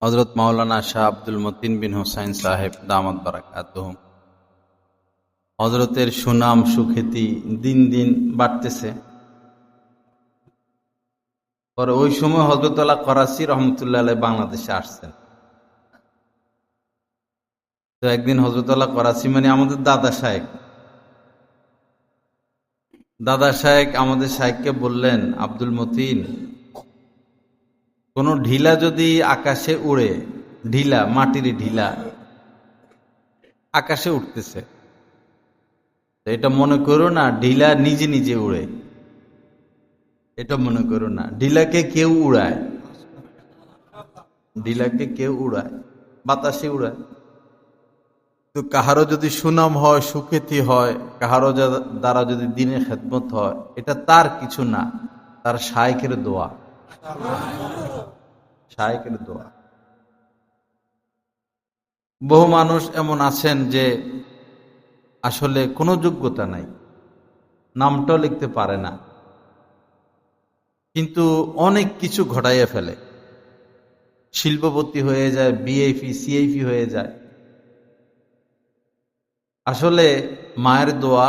হযরত মাওলানা শাহ আব্দুল মতিন বিন হুসাইন সাহেব দামাত বারাকাতুহু হযরতের সুনাম সুখ্যাতি দিন দিন বাড়তেছে। পরে ওই সময় হযরত আল্লাহ করাচি রহমতুল্লাহ আলাইহি বাংলাদেশে আসছেন। তো একদিন হযরত আল্লাহ করাচি মানে আমাদের দাদা শায়েখ আমাদের শায়েখকে বললেন, আব্দুল মতিন, কোন ঢিলা যদি আকাশে উড়ে, ঢিলা মাটির ঢিলা আকাশে উঠতেছে, এটা মনে করো না ঢিলা নিজে নিজে উড়ে, এটা মনে করো না ঢিলাকে কেউ উড়ায়, ঢিলাকে কেউ উড়ায়, বাতাসে উড়ায়। তো কাহারও যদি সুনাম হয়, সুখ্যাতি হয়, কাহারও দ্বারা যদি দিনের খেদমত হয়, এটা তার কিছু না, তার শায়েখের দোয়া, শায়েখের দোয়া। বহু মানুষ এমন আছেন যে আসলে কোনো যোগ্যতা নাই, নামটাও লিখতে পারে না, কিন্তু অনেক কিছু ঘটাইয়া ফেলে, শিল্পপতি হয়ে যায়, বিএপি সিআইপি হয়ে যায়। আসলে মায়ের দোয়া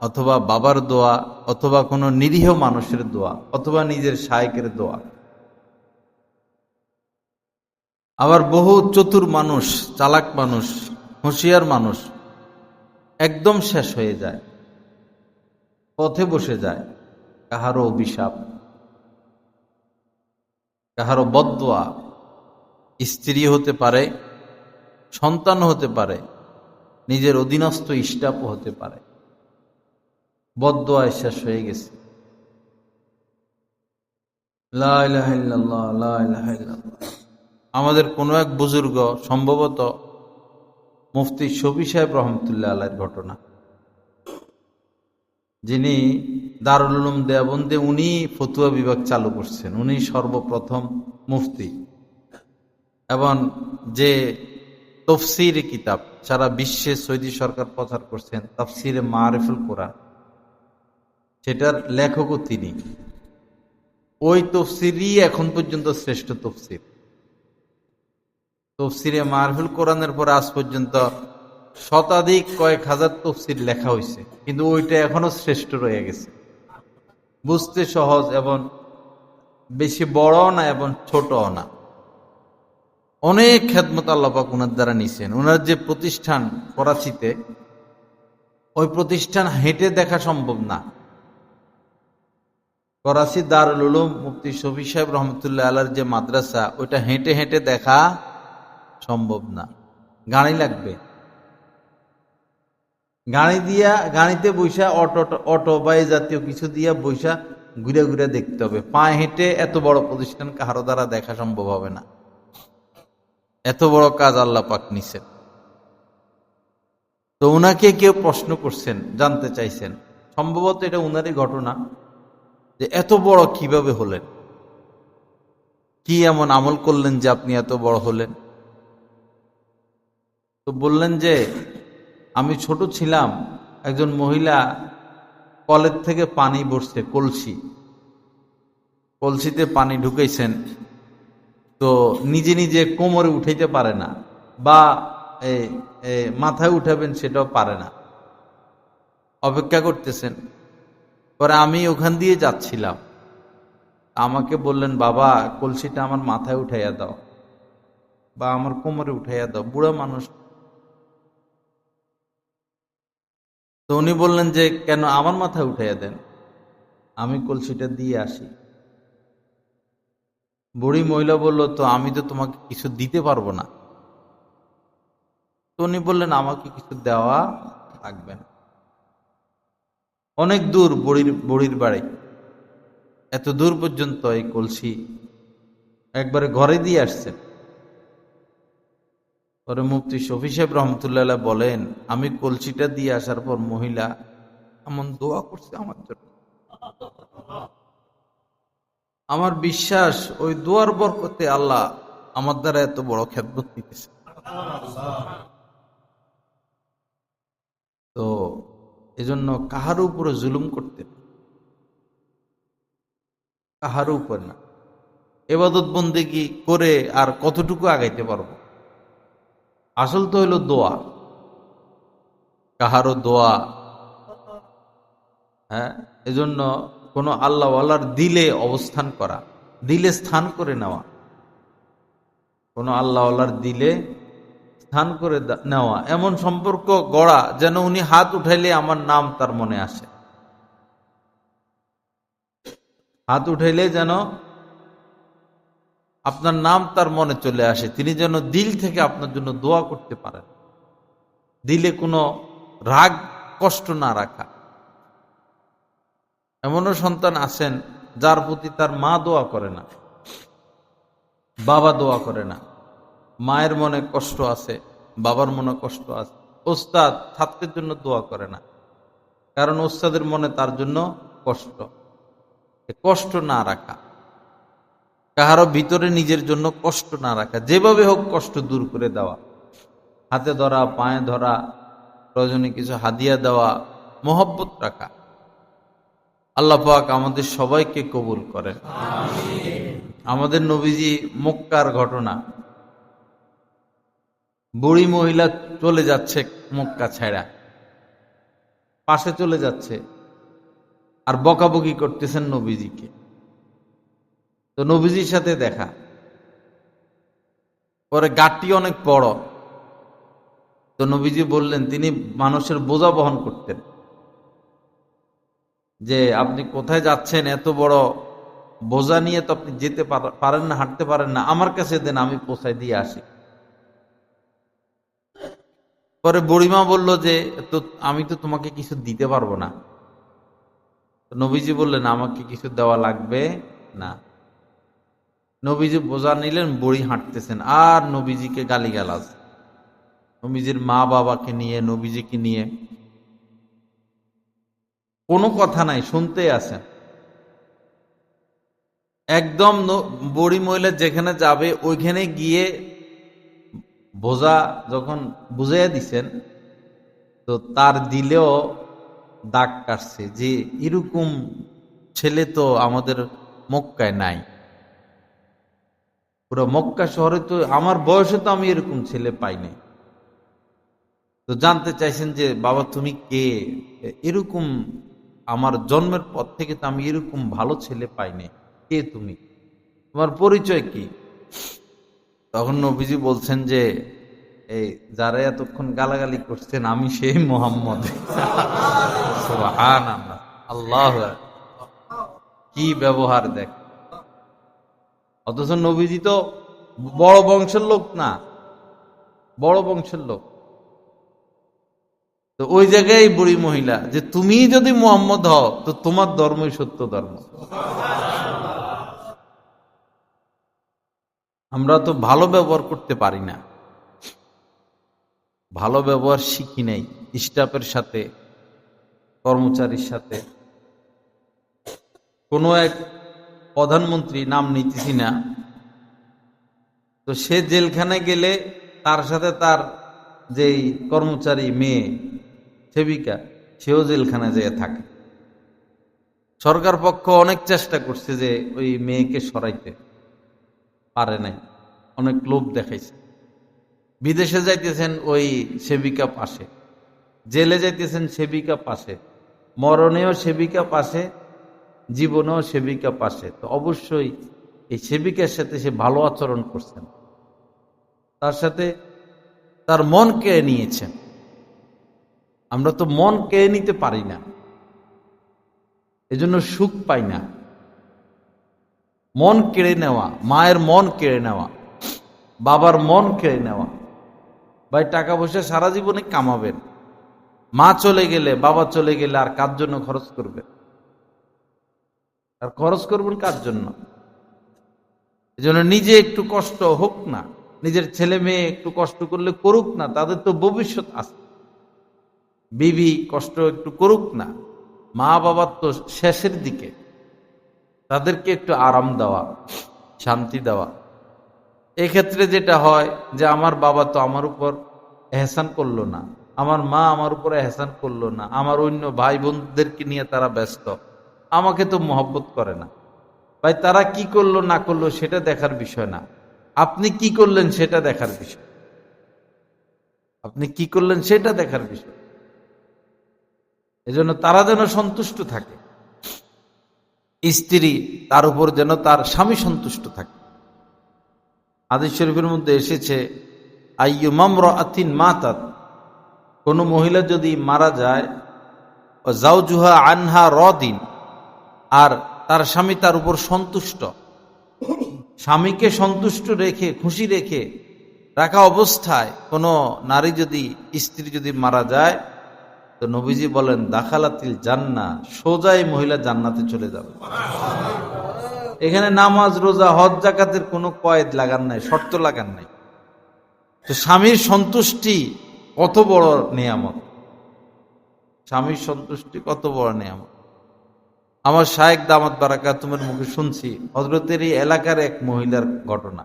অথবা বাবার দোয়া অথবা কোনো নিরীহ মানুষের দোয়া অথবা নিজের শায়েখের দোয়া। আবার বহু চতুর মানুষ, চালাক মানুষ, হুঁশিয়ার মানুষ একদম শেষ হয়ে যায়, পথে বসে যায়, কাহারও অভিশাপ, কাহারও বদদোয়া, স্ত্রী হতে পারে, সন্তান হতে পারে, নিজের অধীনস্থ স্টাফও হতে পারে, বদদোয়ায় শেষ হয়ে গেছে। লা ইলাহা ইল্লাল্লাহ, লা ইলাহা ইল্লাল্লাহ। আমাদের কোনো এক বুজুর্গ, সম্ভবত মুফতি শফি সাহেব রহমতুল্লাহ আলাইহির ঘটনা, যিনি দারুল উলুম দেওবন্দে উনি ফতুয়া বিভাগ চালু করছেন, উনি সর্বপ্রথম মুফতি, এবং যে তফসির কিতাব সারা বিশ্বে সৌদি সরকার প্রচার করছেন, তাফসিরে মারিফুল কোরআন, সেটার লেখকও তিনি। ওই তফসিরই এখন পর্যন্ত শ্রেষ্ঠ তফসির। তফসিরে মারিফুল কোরআনের পর আজ পর্যন্ত শতাধিক কয়েক হাজার তফসির লেখা হয়েছে, কিন্তু ওইটা এখনো শ্রেষ্ঠ রয়ে গেছে, বুঝতে সহজ এবং বেশি বড় না এবং ছোট না। অনেক খেদমত আল্লাহ পাক ওনার দ্বারা নিছেন। ওনার যে প্রতিষ্ঠান করাচিতে, ওই প্রতিষ্ঠান হেঁটে দেখা সম্ভব না। করাচি দারুল উলুম মুফতি শফি সাহেব রহমতুল্লাহ আলাইহির যে মাদ্রাসা, ওইটা হেঁটে হেঁটে দেখা সম্ভব না, গাড়ি লাগবে। গাড়িতে বৈশা অটো বা এই জাতীয় কিছু দিয়া বৈশা ঘুরে ঘুরে দেখতে হবে। পায়ে হেঁটে এত বড় প্রতিষ্ঠান কাহারো দ্বারা দেখা সম্ভব হবে না। এত বড় কাজ আল্লাহ পাক নিছেন। তো উনাকে কেউ প্রশ্ন করছেন, জানতে চাইছেন, সম্ভবত এটা উনারই ঘটনা, যে এত বড় কিভাবে হলেন, কি এমন আমল করলেন যে আপনি এত বড় হলেন? তো বললেন যে আমি ছোট ছিলাম, একজন মহিলা কলের থেকে পানি ভরছে, কলসিতে পানি ঢুকাইছেন, তো নিজে নিজে কোমরে উঠাইতে পারে না, বা মাথায় উঠাবেন সেটাও পারে না, অপেক্ষা করতেছেন। পরে আমি ওখান দিয়ে যাচ্ছিলাম, আমাকে বললেন, বাবা কলসিটা আমার মাথায় উঠাইয়া দাও বা আমার কোমরে উঠাইয়া দাও, বুড়া মানুষ। তো উনি বললেন যে কেন, আমার মাথায় উঠাইয়া দেন, আমি কলসিটা দিয়ে আসি। বুড়ি মহিলা বলল, তো আমি তো তোমাকে কিছু দিতে পারবো না। তো উনি বললেন, আমাকে কিছু দেওয়া লাগবে না। অনেক দূর বুড়ির বাড়ি, এত দূর পর্যন্ত এই কলসি একবারে ঘরে দিয়ে আসছেন। পরে মুফতি শফি সাহেব রহমতুল্লাহ বলেন, আমি কলসিটা দিয়ে আসার পর মহিলা এমন দোয়া করছে আমার জন্য, আমার বিশ্বাস ওই দোয়ার বরকতে আল্লাহ আমার দ্বারা এত বড় খেদমত নিতেছে। তো এজন্য কাহার উপরে জুলুম করতে, কাহার উপর না। ইবাদত বন্দেগী করে আর কতটুকু আগাইতে পারবো? আসল তো হইল দোয়া, কাহারও দোয়া। হ্যাঁ, এজন্য কোনো আল্লাহওয়ালার দিলে অবস্থান করা, দিলে স্থান করে নেওয়া, কোনো আল্লাহওয়ালার দিলে স্থান করে নেওয়া, এমন সম্পর্ক গড়া যেন উনি হাত উঠাইলে আমার নাম তার মনে আসে, হাত উঠাইলে যেন আপনার নাম তার মনে চলে আসে, তিনি যেন দিল থেকে আপনার জন্য দোয়া করতে পারেন, দিলে কোনো রাগ কষ্ট না রাখা। এমনও সন্তান আছেন যার প্রতি তার মা দোয়া করে না, বাবা দোয়া করে না, মায়ের মনে কষ্ট আছে, বাবার মনে কষ্ট আছে, ওস্তাদ ছাত্রের জন্য দোয়া করে না, কারণ ওস্তাদের মনে তার জন্য কষ্ট। কষ্ট না রাখা, কাহারও ভিতরে নিজের জন্য কষ্ট না রাখা, যেভাবে হোক কষ্ট দূর করে দেওয়া, হাতে ধরা, পায়ে ধরা, প্রয়োজনে কিছু হাদিয়া দেওয়া, মোহব্বত রাখা। আল্লাহ পাক আমাদের সবাইকে কবুল করেন। আমাদের নবীজি মক্কার ঘটনা, বুড়ি মহিলা চলে যাচ্ছে মক্কা ছেড়া, পাশে চলে যাচ্ছে আর বকাবকি করতেছেন নবীজিকে। তো নবীজির সাথে দেখা, পরে গাড়টি অনেক বড়, তো নবীজি বললেন, তিনি মানুষের বোঝা বহন করতেন, যে আপনি কোথায় যাচ্ছেন, এত বড় বোঝা নিয়ে তো আপনি যেতে পারেন না, হাঁটতে পারেন না, আমার কাছে দেন, আমি পৌঁছায় দিয়ে আসি। পরে বুড়িমা বলল যে তো আমি তো তোমাকে কিছু দিতে পারবো না। নবীজি বললেন, আমাকে কিছু দেওয়া লাগবে না। নবীজি বোঝা নিলেন, বুড়ি হাঁটতেছেন, আর নবীজিকে গালিগালাজ, নবীজির মা বাবাকে নিয়ে, নবীজিকে নিয়ে, কোনো কথা নাই, শুনতে আছেন। একদম বুড়ি মহিলা যেখানে যাবে ওইখানে গিয়ে বোঝা যখন বুঝাইয়া দিছেন, তো তার দিলেও দাগ কাটছে যে এরকম ছেলে তো আমাদের মক্কায় নাই, পুরো মক্কা শহরে তো আমার বয়সে তো আমি এরকম ছেলে পাই নাই। তো জানতে চাইছেন যে বাবা তুমি কে, এরকম আমার জন্মের পর থেকে তো আমি এরকম ভালো ছেলে পাই নাই, কে তুমি, তোমার পরিচয় কি? তখন নবীজি বলছেন যে এই যারা এতক্ষণ গালাগালি করছেন আমি সেই মোহাম্মদ। সুবহানাল্লাহ, আল্লাহু আকবার, কি ব্যবহার দেখ! অথচ নবীজি তো বড় বংশের লোক না, বড় বংশের লোক। তো ওই জায়গায় বুড়ি মহিলা, যে তুমি যদি মোহাম্মদ হও তো তোমার ধর্মই সত্য ধর্ম। আমরা তো ভালো ব্যবহার করতে পারি না, ভালো ব্যবহার শিখি নাই স্টাফের সাথে, কর্মচারীর সাথে। কোনো এক প্রধানমন্ত্রী, নাম নিতেছি না, তো সে জেলখানায় গেলে তার সাথে তার যেই কর্মচারী মেয়ে সেবিকা, সেও জেলখানায় যেয়ে থাকে। সরকার পক্ষ অনেক চেষ্টা করছে যে ওই মেয়েকে সরাইতে পারে নাই, অনেক লোভ দেখাইছে। বিদেশে যাইতেছেন ওই সেবিকা পাশে, জেলে যাইতেছেন সেবিকা পাশে, মরণেও সেবিকা পাশে, জীবনেও সেবিকা পাশে। তো অবশ্যই এই সেবিকার সাথে সে ভালো আচরণ করছেন, তার সাথে তার মন কেড়ে নিয়েছেন। আমরা তো মন কেড়ে নিতে পারি না, এজন্য সুখ পাই না। মন কেড়ে নেওয়া, মায়ের মন কেড়ে নেওয়া, বাবার মন কেড়ে নেওয়া। ভাই টাকা পয়সা সারা জীবনে কামাবেন, মা চলে গেলে, বাবা চলে গেলে আর কার জন্য খরচ করবেন? আর খরচ করবেন কার জন্য? এজন্য নিজে একটু কষ্ট হোক না, নিজের ছেলে মেয়ে একটু কষ্ট করলে করুক না, তাদের তো ভবিষ্যৎ আছে। বিবি কষ্ট একটু করুক না, মা বাবার তো শেষের দিকে, তাদেরকে একটু আরাম দেওয়া, শান্তি দেওয়া। এক্ষেত্রে যেটা হয় যে আমার বাবা তো আমার উপর এহসান করলো না, আমার মা আমার উপর এহসান করলো না, আমার অন্য ভাই বোনদেরকে নিয়ে তারা ব্যস্ত, আমাকে তো মহব্বত করে না। ভাই তারা কি করলো না করলো সেটা দেখার বিষয় না, আপনি কি করলেন সেটা দেখার বিষয়। আপনি কি করলেন সেটা দেখার বিষয়। এজন্য তারা যেন সন্তুষ্ট থাকে, স্ত্রী তার উপর যেন তার স্বামী সন্তুষ্ট থাকে। হাদিস শরীফের মধ্যে এসেছে, আইয়ুমাম রাআতিন মাতাত, কোন মহিলা যদি মারা যায়, ও যাওজুহা আনহা রাদিন, আর তার স্বামী তার উপর সন্তুষ্ট, স্বামীকে সন্তুষ্ট রেখে খুশি রেখে রাখা অবস্থায় কোন নারী যদি স্ত্রী যদি মারা যায়, তো নবীজি বলেন দাখালাতিল জান্নাহ, সোজাই মহিলা জান্নাতে চলে যাবে। এখানে নামাজ রোজা হজ যাকাতের কোনো কয়েদ লাগান নাই, শর্ত লাগান নাই। তো স্বামীর সন্তুষ্টি কত বড় নিয়ামত, স্বামীর সন্তুষ্টি কত বড় নিয়ামত। আমার শায়েখ দামাত বারাকাতুমের মুখে শুনছি হযরতের এই এলাকার এক মহিলার ঘটনা।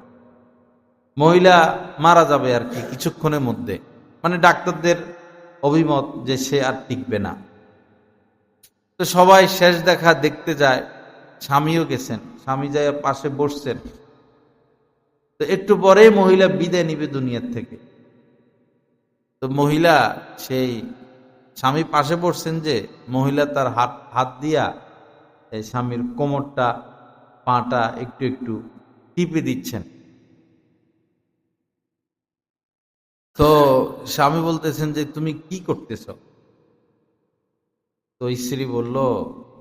মহিলা মারা যাবে আর কি কিছুক্ষণের মধ্যে, মানে ডাক্তারদের অভিমত যে সে আর টিকবে না। তো সবাই শেষ দেখা দেখতে যায়, স্বামীও গেছেন, স্বামী যায় পাশে বসছেন। তো একটু পরে মহিলা বিদায় নিবে দুনিয়ার থেকে। তো মহিলা সেই স্বামী পাশে বসছেন যে মহিলা তার হাত দিয়া এই স্বামীর কোমরটা পাটা একটু একটু টিপে দিচ্ছেন। তো স্বামী বলতেছেন যে তুমি কি করতেছ? তো স্ত্রী বলল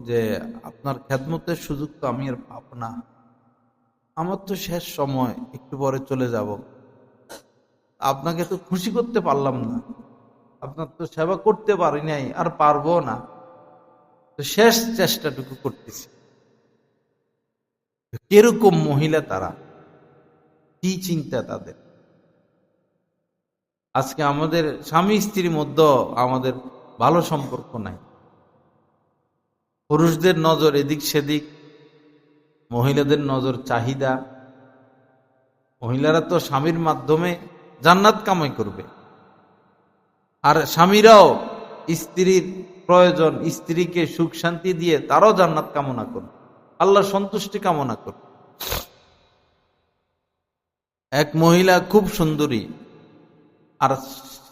যে আপনার খেদমতের সুযোগ তো আমি আর পাব না, আমার তো শেষ সময়, একটু পরে চলে যাব, আপনাকে তো খুশি করতে পারলাম না, আপনার তো সেবা করতে পারি নাই, আর পারবো না, তো শেষ চেষ্টাটুকু করতেছি। কিরকম মহিলা তারা, কি চিন্তা তাদের। আজকে আমাদের স্বামী স্ত্রীর মধ্যে আমাদের ভালো সম্পর্ক নাই, পুরুষদের নজর এদিক সেদিক, মহিলাদের নজর চাহিদা। মহিলারা তো স্বামীর মাধ্যমে জান্নাত কামাই করবে, আর স্বামীরাও স্ত্রীর প্রয়োজন, স্ত্রীকে সুখ শান্তি দিয়ে তারাও জান্নাত কামনা করবে, আল্লাহ সন্তুষ্টি কামনা করবে। এক মহিলা খুব সুন্দরী, আর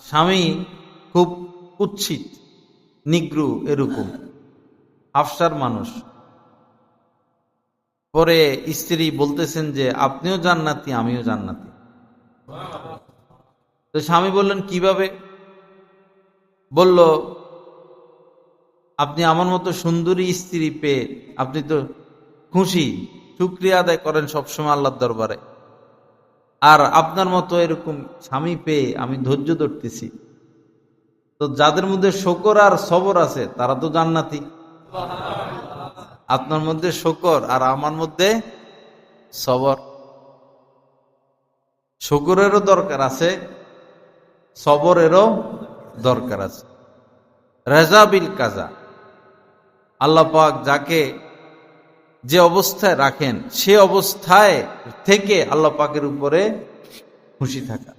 স্বামী খুব কুৎসিত, নিগ্রু, এরকম আফসার মানুষ। পরে স্ত্রী বলতেছেন যে আপনিও জান্নাতি আমিও জান্নাতি। তো স্বামী বললেন কিভাবে? বলল আপনি আমার মতো সুন্দরী স্ত্রী পেয়ে আপনি তো খুশি, শুকরিয়া আদায় করেন সবসময় আল্লাহর দরবারে, আর আপনার মতো এরকম স্বামী পেয়ে আমি ধৈর্য ধরতেছি। তো যাদের মধ্যে শকর আর সবর আছে তারা তো জান্নাতি। আপনার মধ্যে শকর আর আমার মধ্যে সবর। শকরেরও দরকার আছে, সবরেরও দরকার আছে। রেজা বিল কাজা, আল্লাহ পাক যাকে যে অবস্থায় রাখেন সে অবস্থায় থেকে আল্লাহ পাকের উপরে খুশি থাকা,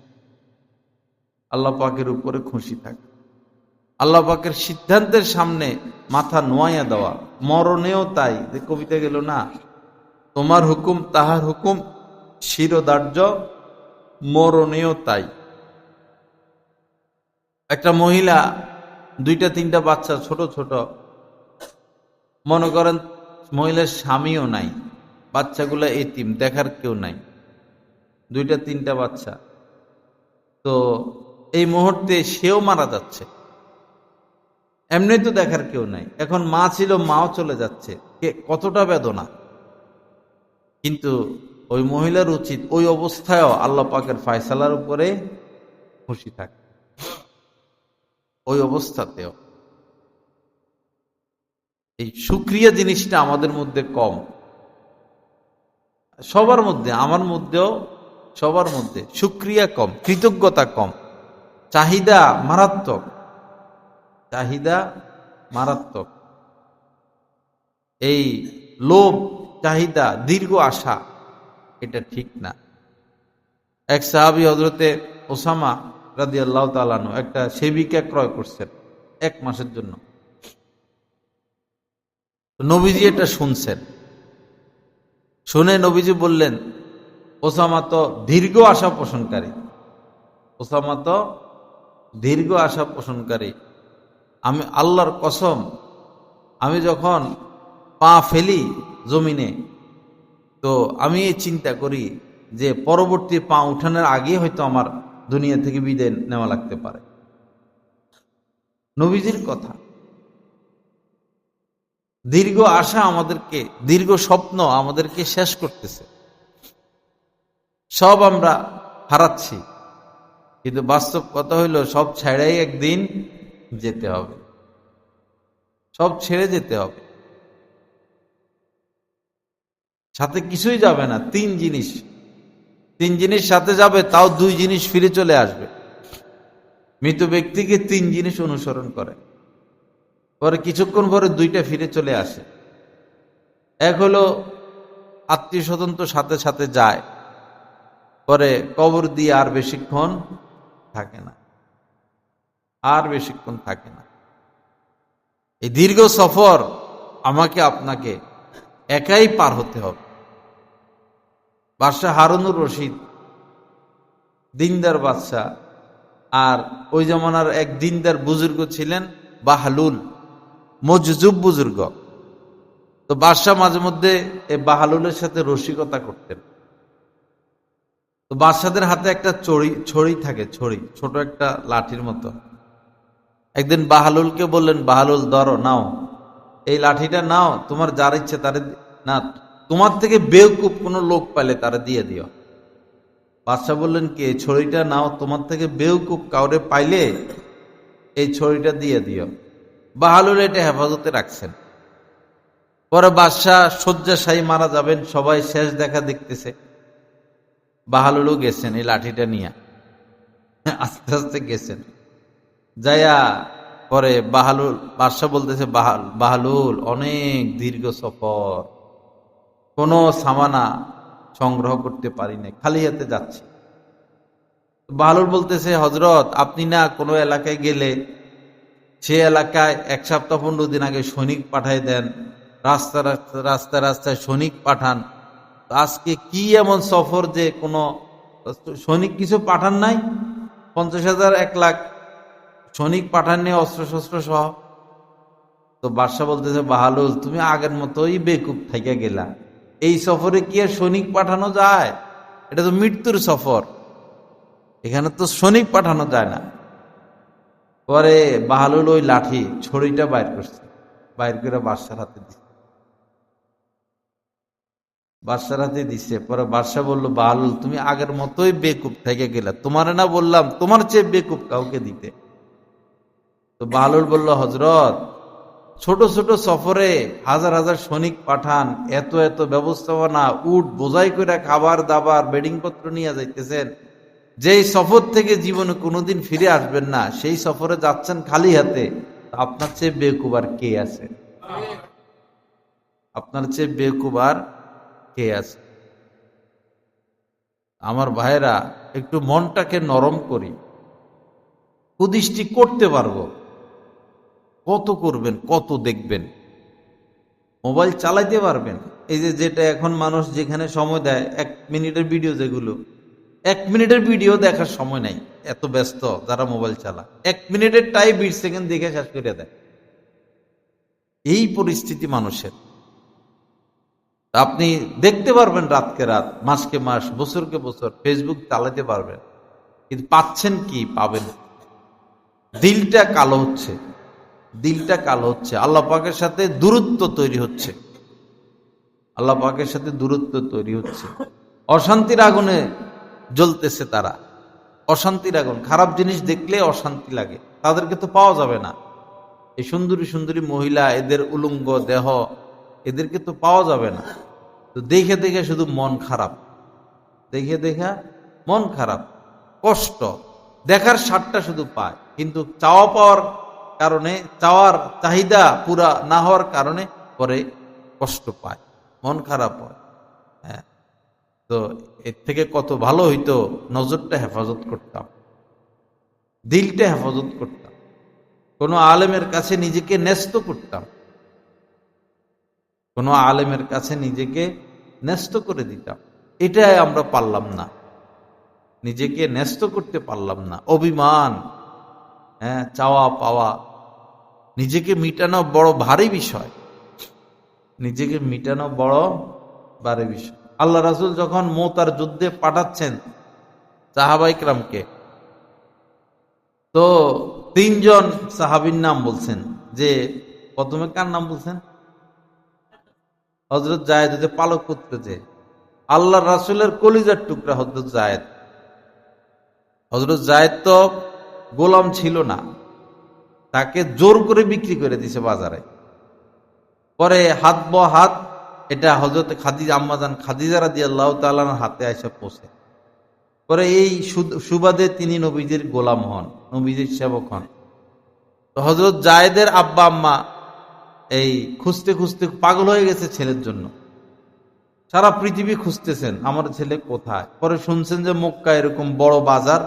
আল্লাহ পাকের উপরে খুশি থাকা, আল্লাহ পাকের সিদ্ধান্তের সামনে মাথা নোয়াইয়া দেওয়া। মরণেও তাই, যে কবিতা গেল না, তোমার হুকুম তাহার হুকুম শিরোধার্য, মরণেও তাই। একটা মহিলা দুইটা তিনটা বাচ্চা ছোট ছোট, মনে করেন মহিলার স্বামীও নাই, বাচ্চাগুলো এতিম, দেখার কেউ নাই, দুইটা তিনটা বাচ্চা। তো এই মুহূর্তে সেও মারা যাচ্ছে, এমনি তো দেখার কেউ নাই, এখন মা ছিল মাও চলে যাচ্ছে, কতটা বেদনা। কিন্তু ওই মহিলার উচিত ওই অবস্থায়ও আল্লাহ পাকের ফয়সালার উপরে খুশি থাকে, ওই অবস্থাতেও। এই শুকরিয়া জিনিসটা আমাদের মধ্যে কম, সবার মধ্যে, আমার মধ্যেও, সবার মধ্যে শুকরিয়া কম, কৃতজ্ঞতা কম, চাহিদা মারাত্মক, চাহিদা মারাত্মক। এই লোভ, চাহিদা, দীর্ঘ আশা, এটা ঠিক না। এক সাহাবী হযরতে ওসামা রাদিয়াল্লাহু তাআলা আনহু একটা সেবিকা ক্রয় করছেন 1 মাসের জন্য। নবীজি এটা শুনছেন, শুনে নবীজি বললেন, ওসামা তো দীর্ঘ আশা পোষণকারী, ওসামা তো দীর্ঘ আশা পোষণকারী। আমি আল্লাহর কসম, আমি যখন পা ফেলি জমিনে, তো আমি এই চিন্তা করি যে পরবর্তী পা উঠানোর আগে হয়তো আমার দুনিয়া থেকে বিদায় নেওয়া লাগতে পারে। নবীজির কথা। দীর্ঘ আশা আমাদেরকে, দীর্ঘ স্বপ্ন আমাদেরকে শেষ করতেছে। সব আমরা হারাচ্ছি, কিন্তু বাস্তব কথা হইল সব ছেড়েই একদিন যেতে হবে, সব ছেড়ে যেতে হবে। সাথে কিছুই যাবে না, তিন জিনিস সাথে যাবে, তাও দুই জিনিস ফিরে চলে আসবে। মৃত ব্যক্তিকে তিন জিনিস অনুসরণ করে, পরে কিছুক্ষণ পরে দুইটা ফিরে চলে আসে। এক হলো আত্মীয় স্বজন তো সাথে সাথে যায়, পরে কবর দিয়ে আর বেশিক্ষণ থাকে না, আর বেশিক্ষণ থাকে না। এই দীর্ঘ সফর আমাকে আপনাকে একাই পার হতে হবে। বাদশাহ হারুনুর রশিদ দিনদার বাদশাহ, আর ওই জমানার এক দিনদার বুজুর্গ ছিলেন বাহলুল, মজজুব বুজুর্গ। তো বাদশাহ মাঝে মধ্যে এই বাহলুলের সাথে রসিকতা করতেন। তো বাদশাদের হাতে একটা ছড়ি থাকে, ছোট একটা লাঠির মতো। একদিন বাহলুলকে বললেন, বাহলুল ধরো, নাও এই লাঠিটা, নাও, তোমার যার ইচ্ছে তারে, না তোমার থেকে বেওকুফ কোনো লোক পাইলে তারে দিয়ে দিও। বাদশাহ বললেন, কি এই ছড়িটা নাও, তোমার থেকে বেওকুফ কাউরে পাইলে এই ছড়িটা দিয়ে দিও। বাহলুল এটা হেফাজতে রাখছেন। পরে বাদশাহ শয্যাশায়ী মারা যাবেন, সবাই শেষ দেখা দেখতেছে। বাহলুলও গেছেন এই লাঠিটা নিয়ে, আস্তে আস্তে গেছেন। যাইয়া পরে বাদশাহ বলতেছে, বাহলুল অনেক দীর্ঘ সফর, কোনো সামানা সংগ্রহ করতে পারি না, খালি হাতে যাচ্ছি। বাহলুল বলতেছে, হযরত আপনি না কোনো এলাকায় গেলে সে এলাকায় 1 সপ্তাহ 15 দিন আগে সৈনিক পাঠায় দেন, রাস্তায় সৈনিক পাঠান। আজকে কি এমন সফর যে কোনো সৈনিক কিছু পাঠান নাই? 50,000 1 লাখ সৈনিক পাঠাননি, অস্ত্র শস্ত্র সহ। তো বাদশাহ বলতেছে, বাহলুল তুমি আগের মতোই বেকুব থাইকা গেলা, এই সফরে কি আর সৈনিক পাঠানো যায়? এটা তো মৃত্যুর সফর, এখানে তো সৈনিক পাঠানো যায় না। পরে বাহলুল ওই লাঠি ছড়িটা বাইর করছে, বাইর করে বাদশার হাতে দিচ্ছে। পরে বাদশাহ বলল, বাহলুল তুমি আগের মতোই বেকুব থেকে গেলা, তোমারে না বললাম তোমার চেয়ে বেকুব কাউকে দিতে? তো বাহলুল বলল, হযরত ছোট ছোট সফরে হাজার হাজার সৈনিক পাঠান, এত এত ব্যবস্থাপনা, উট বোঝাই করে খাবার দাবার বেডিং পত্র নিয়ে যাইতেছেন, যেই সফর থেকে জীবনে কোনোদিন ফিরে আসবেন না, সেই সফরে যাচ্ছেন খালি হাতে। আপনার চেয়ে বেকুব আর কে আছে? আপনার চেয়ে বেকুব আর কে আছে? আমার ভাইরা, একটু মনটাকে নরম করি, কুদৃষ্টি করতে পারবো, কত করবেন, কত দেখবেন, মোবাইল চালাইতে পারবেন। এই যে যেটা এখন মানুষ যেখানে সময় দেয় 1 মিনিটের ভিডিও, যেগুলো 1 মিনিটের ভিডিও দেখার সময় নাই, এত ব্যস্ত যারা মোবাইল চালা, 1 মিনিটের টাই 20 সেকেন্ড দেখে শেষ করে দেয়। এই পরিস্থিতি মানুষের। আপনি দেখতে পারবেন রাতকে রাত, মাসকে মাস, বছরকে বছর ফেসবুক চালাতে পারবেন, কিন্তু পাচ্ছেন কি? পাবেন। দিলটা কালো হচ্ছে, দিলটা কালো হচ্ছে, আল্লাহ পাকের সাথে দূরত্ব তৈরি হচ্ছে, আল্লাহ পাকের সাথে দূরত্ব তৈরি হচ্ছে। অশান্তির আগুনে জ্বলতেছে তারা, অশান্তির আগুন। খারাপ জিনিস দেখলে অশান্তি লাগে, তাদেরকে তো পাওয়া যাবে না। এই সুন্দরী সুন্দরী মহিলা, এদের উলঙ্গ দেহ, এদেরকে তো পাওয়া যাবে না। তো দেখে দেখে শুধু মন খারাপ, দেখে দেখে মন খারাপ, কষ্ট, দেখার স্বাদটা শুধু পায়, কিন্তু চাওয়া পাওয়ার কারণে, চাওয়ার চাহিদা পুরা না হওয়ার কারণে পরে কষ্ট পায়, মন খারাপ হয়। হ্যাঁ, তো এর থেকে কত ভালো হইতো নজরটা হেফাজত করতাম, দিলটা হেফাজত করতাম, কোনো আলেমের কাছে নিজেকে ন্যস্ত করতাম, কোনো আলেমের কাছে নিজেকে ন্যস্ত করে দিতাম। এটাই আমরা পারলাম না, নিজেকে ন্যস্ত করতে পারলাম না। অভিমান, হ্যাঁ, চাওয়া পাওয়া, নিজেকে মিটানো বড় ভারী বিষয়, নিজেকে মিটানো বড় ভারী বিষয়। আল্লাহ রাসূল যখন মুতার যুদ্ধে পাঠাচ্ছেন সাহাবায়ে কেরামকে, তো তিনজন সাহাবীর নাম বলছেন। যে প্রথমে কার নাম বলছেন? হযরত যায়েদ, যে পালক পুত্র, যে আল্লাহ রাসূলের কলিজার টুকরা হযরত যায়েদ। হযরত যায়েদ তো গোলাম ছিল না, তাকে জোর করে বিক্রি করে দিছে বাজারে। পরে হাত হাত এটা হযরত খাদিজা, আম্মাজান খাদিজা রাদিয়াল্লাহু তাআলার হাতে এসে পৌঁছে। পরে এই সুবাদে তিনি নবীজির গোলাম হন, নবীজির সেবক হন। তো হযরত যায়েদের আব্বা আম্মা এই খুঁজতে খুঁজতে পাগল হয়ে গেছে ছেলের জন্য, সারা পৃথিবী খুঁজতেছেন আমার ছেলে কোথায়। পরে শুনছেন যে মক্কা এরকম বড় বাজার,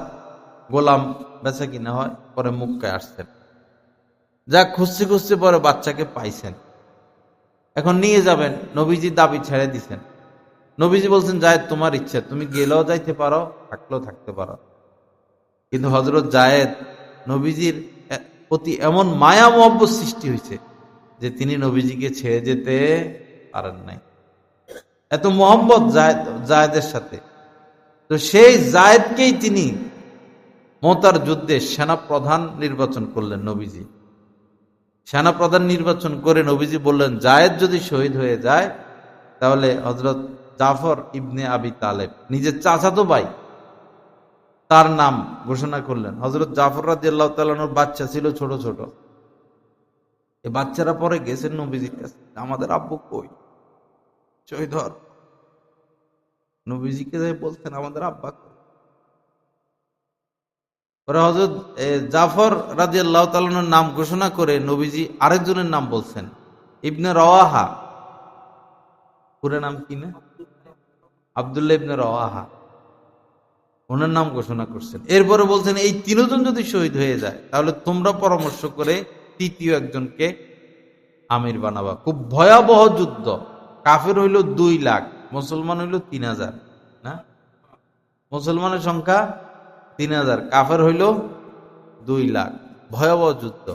গোলাম বেচা কিনা হয়। পরে মক্কায় আসছেন, যা খুঁজতে খুঁজতে পরে বাচ্চাকে পাইছেন। এখন নিয়ে যাবেন, নবীজি দাবি ছেড়ে দিছেন। নবীজি বলছেন, যায়েদ তোমার ইচ্ছা, তুমি গেলেও যাইতে পারো, থাকলেও থাকতে পারো। কিন্তু হযরত যায়েদ, নবীজির প্রতি এমন মায়া মহব্বত সৃষ্টি হয়েছে যে তিনি নবীজিকে ছেড়ে যেতে পারেন নাই, এত মহব্বত যায়েদের সাথে। তো সেই যায়েদকেই তিনি মুতার যুদ্ধে সেনা প্রধান নির্বাচন করলেন। নবীজি সেনা প্রধান নির্বাচন করে নবীজি বললেন, যায়েদ যদি শহীদ হয়ে যায় তাহলে হযরত জাফর ইবনে আবি তালেব, নিজের চাচাতো ভাই, তার নাম ঘোষণা করলেন। হযরত জাফর রাদিয়াল্লাহু তাআলা আনহুর বাচ্চা ছিল ছোট ছোট। এই বাচ্চারা পরে গেছেন নবীজির কাছে, আমাদের আব্বু কই, শহীদ হওয়ার। নবীজিকে যাই বলছেন আমাদের আব্বা কই। পরে হযরত জাফর রাদিয়াল্লাহু তাআলা আনহুর নাম ঘোষণা করে নবীজি আরেকজনের নাম বলছেন, ইবনে রওয়াহা। পুরো নাম কি না? আব্দুল্লাহ ইবনে রওয়াহা, ওনার নাম ঘোষণা করছেন। এরপরে বলছেন, এই তিনজন যদি শহীদ হয়ে যায় তাহলে তোমরা পরামর্শ করে তৃতীয় একজনকে আমির বানাবা। খুব ভয়াবহ যুদ্ধ, কাফের হইল 2 লাখ, মুসলমান হইল 3000। না, মুসলমানের সংখ্যা 3000, কাফের হইল 2 লাখ, ভয়াবহ যুদ্ধ।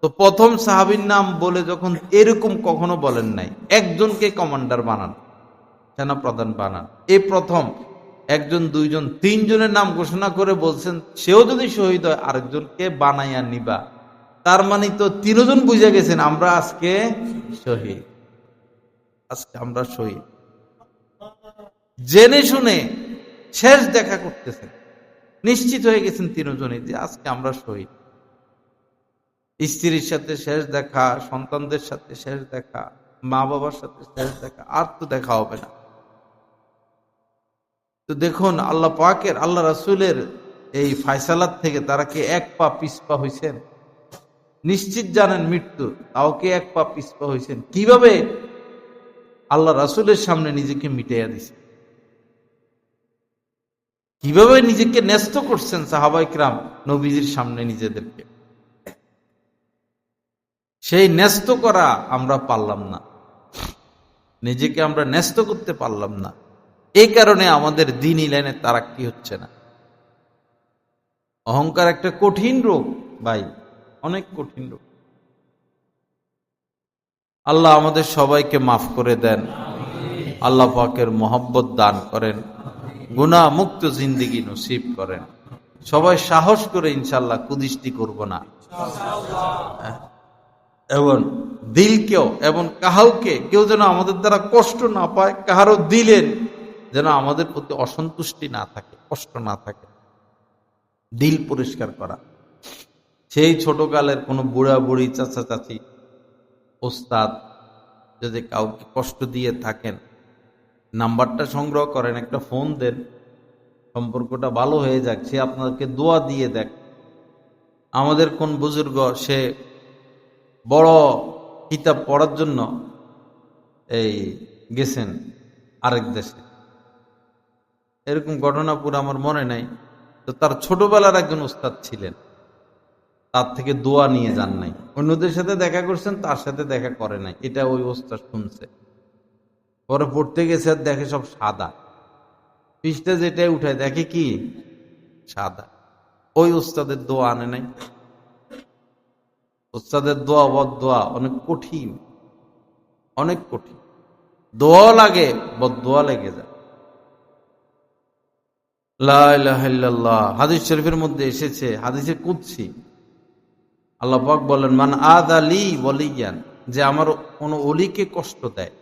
তো প্রথম সাহাবীর নাম বলে যখন, এরকম কখনো বলেন নাই, একজনকে কমান্ডার বানান, সেনা প্রধান বানান। এই প্রথম একজন, দুইজন, তিনজনের নাম ঘোষণা করে বলছেন, সেও যদি শহীদ হয় আরেকজনকে বানাইয়া নিবা। তার মানে তো তিনজন বুঝে গেছেন আমরা আজকে শহীদ, আজকে আমরা শহীদ। জেনে শুনে শেষ দেখা করতেছেন, নিশ্চিত হয়ে গেছেন তিনজনই যে আজকে আমরা শহীদ। স্ত্রীর সাথে শেষ দেখা, সন্তানদের সাথে শেষ দেখা, মা বাবার সাথে শেষ দেখা, আর তো দেখা হবে না। তো দেখুন, আল্লাহ পাকের, আল্লাহ রাসূলের এই ফায়সালাত থেকে তারা কি এক পা পিছপা হয়েছেন? নিশ্চিত জানেন মৃত্যু, তাও কি এক পা পিছপা হয়েছেন? কিভাবে আল্লাহ রাসূলের সামনে নিজেকে মিটাইয়া দিছে, কিভাবে নিজেকে ন্যস্ত করছেন সাহাবায়ে কিরাম নবীজির সামনে নিজেদেরকে। সেই ন্যস্ত করা আমরা পারলাম না, নিজেকে আমরা ন্যস্ত করতে পারলাম না। এই কারণে আমাদের দ্বীনি লাইনে তারাক্কি হচ্ছে না। অহংকার একটা কঠিন রোগ ভাই, অনেক কঠিন রোগ। আল্লাহ আমাদের সবাইকে মাফ করে দেন, আল্লাহ পাকের মহব্বত দান করেন, গুনাহ মুক্ত জিন্দেগি নসিব করেন। সবাই সাহস করে ইনশাআল্লাহ কুদৃষ্টি করব না, এবং দিলকেও, এবং কাহাউকে কেউ যেন আমাদের দ্বারা কষ্ট না পায়, কাহারও দিলেন যেন আমাদের প্রতি অসন্তুষ্টি না থাকে, কষ্ট না থাকে। দিল পরিষ্কার করা। সেই ছোটকালের কোনো বুড়া বুড়ি, চাচা চাচি, ওস্তাদ যদি কাউকে কষ্ট দিয়ে থাকেন, নাম্বারটা সংগ্রহ করেন, একটা ফোন দেন, সম্পর্কটা ভালো হয়ে যাক, সে আপনাকে দোয়া দিয়ে দেখ। আমাদের কোন বুজুর্গ, সে বড় কিতাব পড়ার জন্য এই গেছেন আরেক দেশে, এরকম ঘটনা পুরো আমার মনে নাই। তো তার ছোটবেলার একজন উস্তাদ ছিলেন, তার থেকে দোয়া নিয়ে যান নাই, অন্যদের সাথে দেখা করছেন, তার সাথে দেখা করে নাই, এটা ওই উস্তাদ শুনছে। পরে পড়তে গেছে আর দেখে সব সাদা, পৃষ্ঠা যেটাই উঠায় দেখে কি সাদা। ওই উস্তাদের দোয়া আনে নাই। উস্তাদের দোয়া বদদোয়া অনেক কঠিন, অনেক কঠিন। দোয়া লাগে, বদদোয়া লেগে যায়। লা ইলাহা ইল্লাল্লাহ। হাদিস শরীফের মধ্যে এসেছে, হাদিসে কুদসি, আল্লাহ পাক বলেন, মান আযালি ওয়ালিয়ান, যে আমার কোন ওলিকে কষ্ট দেয়,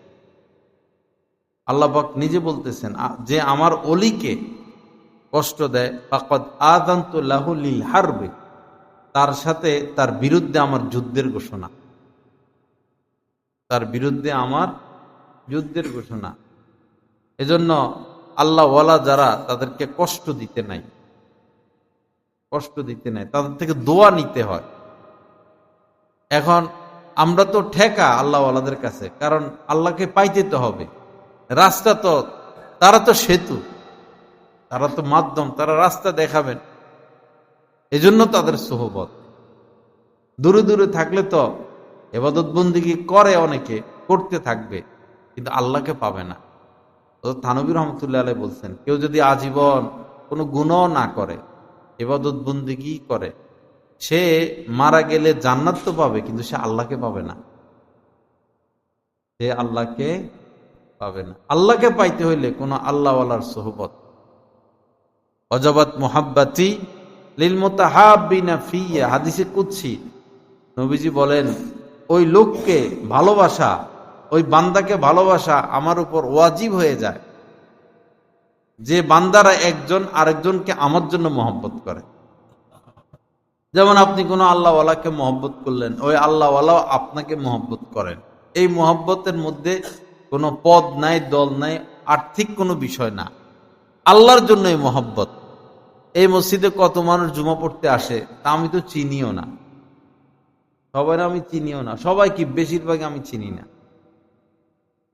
আল্লাহ পাক নিজে বলতেছেন, যে আমার ওলিকে কষ্ট দেয়, ফাকাদ আযানতু লাহু লিল হারবি, তার সাথে তার বিরুদ্ধে আমার যুদ্ধের ঘোষণা, তার বিরুদ্ধে আমার যুদ্ধের ঘোষণা। এজন্য আল্লাহ ওয়ালা যারা, তাদেরকে কষ্ট দিতে নাই, কষ্ট দিতে নাই, তাদের থেকে দোয়া নিতে হয়। এখন আমরা তো ঠেকা আল্লাহ ওয়ালাদের কাছে, কারণ আল্লাহকে পাইতে তো হবে। রাস্তা তো, তারা তো সেতু, তারা তো মাধ্যম, তারা রাস্তা দেখাবেন, এজন্য তাদের সোহবত। দূরে দূরে থাকলে তো ইবাদত বন্দেগী করে, অনেকে করতে থাকবে, কিন্তু আল্লাহকে পাবে না। থানবী রহমতুল্লাহ আলাইহি বলছেন, কেউ যদি আজীবন কোনো গুনাহ না করে, ইবাদত বন্দেগী করে, সে মারা গেলে জান্নাত তো পাবে, কিন্তু সে আল্লাহকে পাবে না, সে আল্লাহকে পাবে না। আল্লাহকে পাইতে হইলে কোন আল্লাহওয়ালার সোহবত। ওয়াজাবাত মুহাব্বাতি লিল মুতাহাব্বিনা ফিয়া, হাদিসে কুদসি নবীজি বলেন, ওই লোককে ভালোবাসা, ওই বান্দাকে ভালোবাসা আমার উপর ওয়াজিব হয়ে যায়, যে বান্দারা একজন আরেকজনকে আমার জন্য মহব্বত করে। যেমন আপনি কোনো আল্লাহওয়ালাকে মহব্বত করলেন, ওই আল্লাহওয়ালাও আপনাকে মহব্বত করেন। এই মহব্বতের মধ্যে কোনো পদ নাই, দল নাই, আর্থিক কোনো বিষয় না, আল্লাহর জন্য এই মহব্বত। এই মসজিদে কত মানুষ জুমা পড়তে আসে, তা আমি তো চিনিও না, সবাই আমি চিনিও না, সবাই কি বেশিরভাগ আমি চিনি না,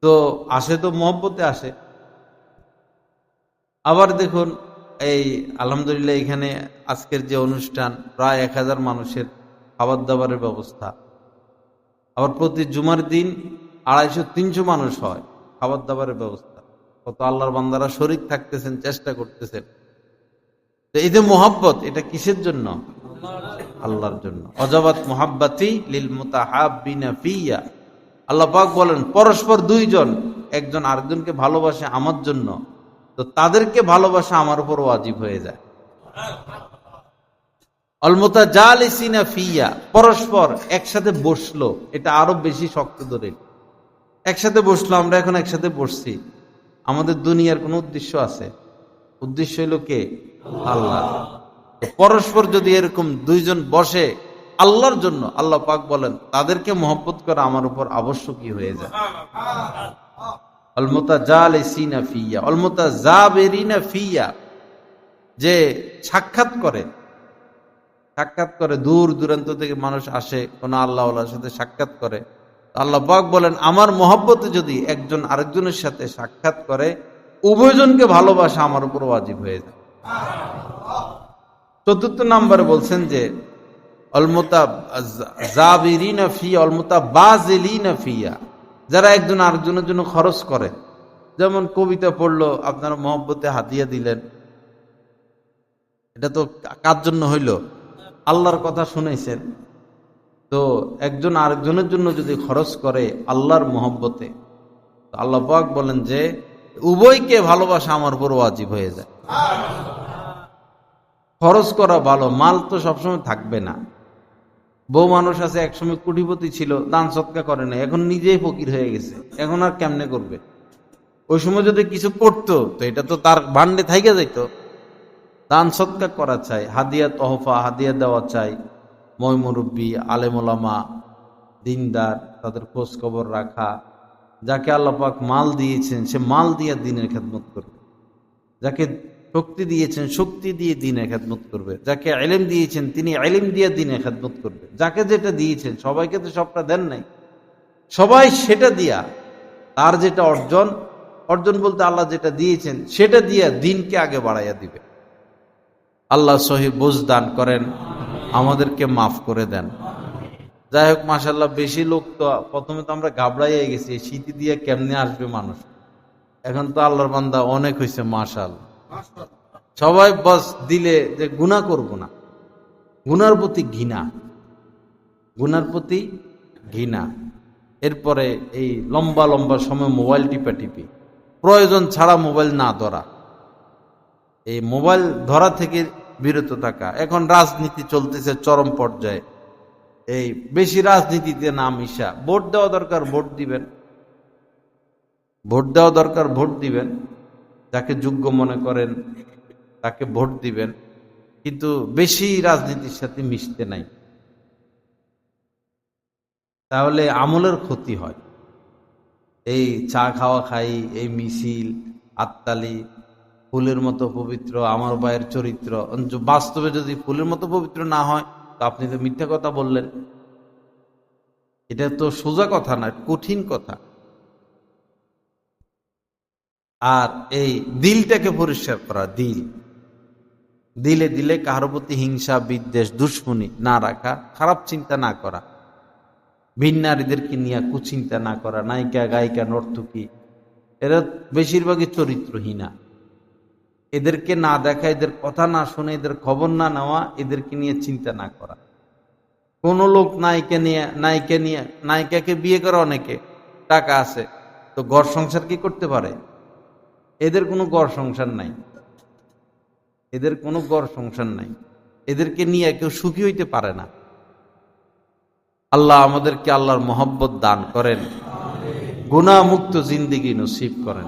তো আসে তো মহব্বতে আসে। আবার দেখুন, এই আলহামদুলিল্লাহ এখানে আজকের যে অনুষ্ঠান, প্রায় 1000 মানুষের খাবার দাবারের ব্যবস্থা। আবার প্রতি জুমার দিন 250-300 মানুষ হয়, খাবার দাবারের ব্যবস্থা। কত আল্লাহর বান্দারা শরীক থাকতেছেন, চেষ্টা করতেছেন। তো এই যে মোহাব্বত, এটা কিসের জন্য? আল্লাহর জন্য। অজাবাত মুহাব্বাতি লিল মুতাহাব্বিনা ফিয়া, আল্লাহ পাক বলেন, পরস্পর দুইজন একজন আরেকজনকে ভালোবাসে আমার জন্য, তো তাদেরকে ভালোবাসা আমার উপর ওয়াজিব হয়ে যায়। আল মুতাজালিসিনা ফিয়া, পরস্পর একসাথে বসলো, এটা আরো বেশি শক্ত দলিল। একসাথে বসলো, আমরা এখন একসাথে বসছি, আমাদের দুনিয়ার কোন উদ্দেশ্য আছে? উদ্দেশ্য হইল কে? আল্লাহ। পরস্পর যদি এরকম দুইজন বসে আল্লাহর জন্য, আল্লাহ পাক বলেন তাদেরকে মহব্বত করা আমার উপর আবশ্যকই হয়ে যায়। আল মুতাজালিসিনা ফিয়া, আল মুতাজাবিরিনা ফিয়া, যে সাক্ষাৎ করে, সাক্ষাৎ করে, দূর দূরান্ত থেকে মানুষ আসে কোন আল্লাহওয়ালার সাথে সাক্ষাৎ করে, আল্লাহ পাক বলেন আমার মহব্বতে যদি একজন আরেকজনের সাথে সাক্ষাৎ করে, উভয়জনকে ভালোবাসা আমার উপর ওয়াজিব হয়ে যায়। চতুর্থ নম্বরে বলছেন যে আল মুতাজাবিরিনা ফিয়া আল মুতাবাজিলিনা ফিয়া, যারা একজন আরেকজনের জন্য খরচ করে। যেমন কবিতা পড়লো, আপনারা মহব্বতে হাদিয়া দিলেন, এটা তো কার জন্য হইল? আল্লাহর কথা শুনেছেন। তো একজন আরেকজনের জন্য যদি খরচ করে আল্লাহর মহব্বতে, আল্লাহ পাক বলেন যে উভয়কে ভালোবাসা আমার উপর ওয়াজিব হয়ে যায়। খরচ করা ভালো, মাল তো সবসময় থাকবে না। বহু মানুষ আছে একসময় কোটিপতি ছিল, দান সৎকা করে না, এখন নিজেই ফকির হয়ে গেছে, এখন আর কেমনে করবে? ওই সময় যদি কিছু করতো তো এটা তো তার ভান্ডে থাইকে যাইত। দান সৎকা করা চাই, হাদিয়া তহফা, হাদিয়া দেওয়া চাই, ময় মুরব্বী, আলেম ওলামা, দিনদার, তাদের খোঁজ খবর রাখা। যাকে আল্লাহ পাক মাল দিয়েছেন, সে মাল দিয়ে দিনের খেদমত করবে। যাকে শক্তি দিয়েছেন, শক্তি দিয়ে দিনের খেদমত করবে। যাকে ইলম দিয়েছেন, তিনি ইলম দিয়ে দিনের খেদমত করবে। যাকে যেটা দিয়েছেন, সবাইকে তো সবটা দেন নাই, সবাই সেটা দিয়া তার যেটা অর্জন, অর্জন বলতে আল্লাহ যেটা দিয়েছেন সেটা দিয়া দিনকে আগে বাড়াইয়া দিবে। আল্লাহ সহি বুঝ দান করেন, আমাদেরকে মাফ করে দেন। যাই হোক, মাশাআল্লাহ, বেশি লোক তো প্রথমে তো আমরা ঘাবড়াইয়া গেছি, শীত দিয়ে কেমনে আসবে মানুষ। এখন তো আল্লাহর বান্দা অনেক হয়েছে মাশাআল্লাহ। সবাই বস দিলে যে গুনাহ করব না, গুনার প্রতি ঘৃণা, গুনার প্রতি ঘৃণা। এরপরে এই লম্বা লম্বা সময় মোবাইল টিপি, প্রয়োজন ছাড়া মোবাইল না ধরা, এই মোবাইল ধরা থেকে বিরত থাকা। এখন রাজনীতি চলতেছে চরম পর্যায়ে, এই বেশি রাজনীতিতে না মিশা। ভোট দেওয়া দরকার, ভোট দিবেন, ভোট দেওয়া দরকার, ভোট দিবেন, যাকে যোগ্য মনে করেন তাকে ভোট দিবেন, কিন্তু বেশি রাজনীতির সাথে মিশতে নাই, তাহলে আমলের ক্ষতি হয়। এই চা খাওয়া খাই, এই মিছিল আত্মালি, ফুলের মতো পবিত্র আমার ভাইয়ের চরিত্র, বাস্তবে যদি ফুলের মতো পবিত্র না হয় তো আপনি তো মিথ্যা কথা বললেন। এটা তো সোজা কথা না, কঠিন কথা। আর এই দিলটাকে পরিষ্কার করা, দিলে দিলে কারোর প্রতি হিংসা বিদ্বেষ দুশ্মনী না রাখা, খারাপ চিন্তা না করা, ভিন নারীদেরকে নিয়ে কুচিন্তা না করা, নায়িকা গায়িকা নর্তকী এরা বেশিরভাগই চরিত্রহীনা, এদেরকে না দেখা, এদের কথা না শুনে, এদের খবর না নেওয়া, এদেরকে নিয়ে চিন্তা না করা। কোন লোক নায়িকাকে বিয়ে করে, অনেকে টাকা আছে তো ঘর সংসার কি করতে পারে? এদের কোনো ঘর সংসার নাই, এদের কোনো ঘর সংসার নাই, এদেরকে নিয়ে কেউ সুখী হইতে পারে না। আল্লাহ আমাদেরকে আল্লাহর মহব্বত দান করেন, গুনাহ মুক্ত জিন্দেগি নসিব করেন।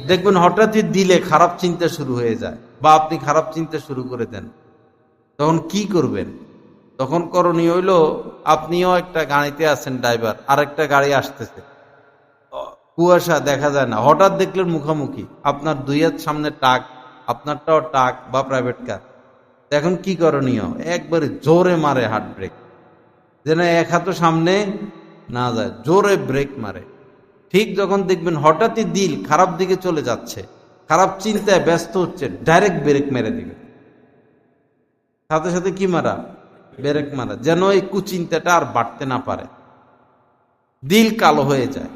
দেখবেন হঠাৎই দিলে খারাপ চিন্তা শুরু হয়ে যায়, বা আপনি খারাপ চিন্তা শুরু করে দেন, তখন কি করবেন? তখন করণীয় হইল, আপনিও একটা গাড়িতে আছেন, ড্রাইভার, আর একটা গাড়ি আসতেছে, কুয়াশা দেখা যায় না, হঠাৎ দেখলেন মুখামুখি, আপনার দুই হাত সামনে টাক, আপনারটাও টাক বা প্রাইভেট কার, এখন কি করণীয়? একবারে জোরে মারে হার্ট ব্রেক, যেন এক হাতও সামনে না যায়, জোরে ব্রেক মারে। ঠিক যখন দেখবেন হঠাৎই দিল খারাপ দিকে চলে যাচ্ছে, খারাপ চিন্তায় ব্যস্ত হচ্ছে, ডাইরেক্ট ব্রেক মেরে দিবে। সাথে সাথে কি মারা? ব্রেক মারা, যেন এই কুচিন্তাটা আর বাড়তে না পারে। দিল কালো হয়ে যায়,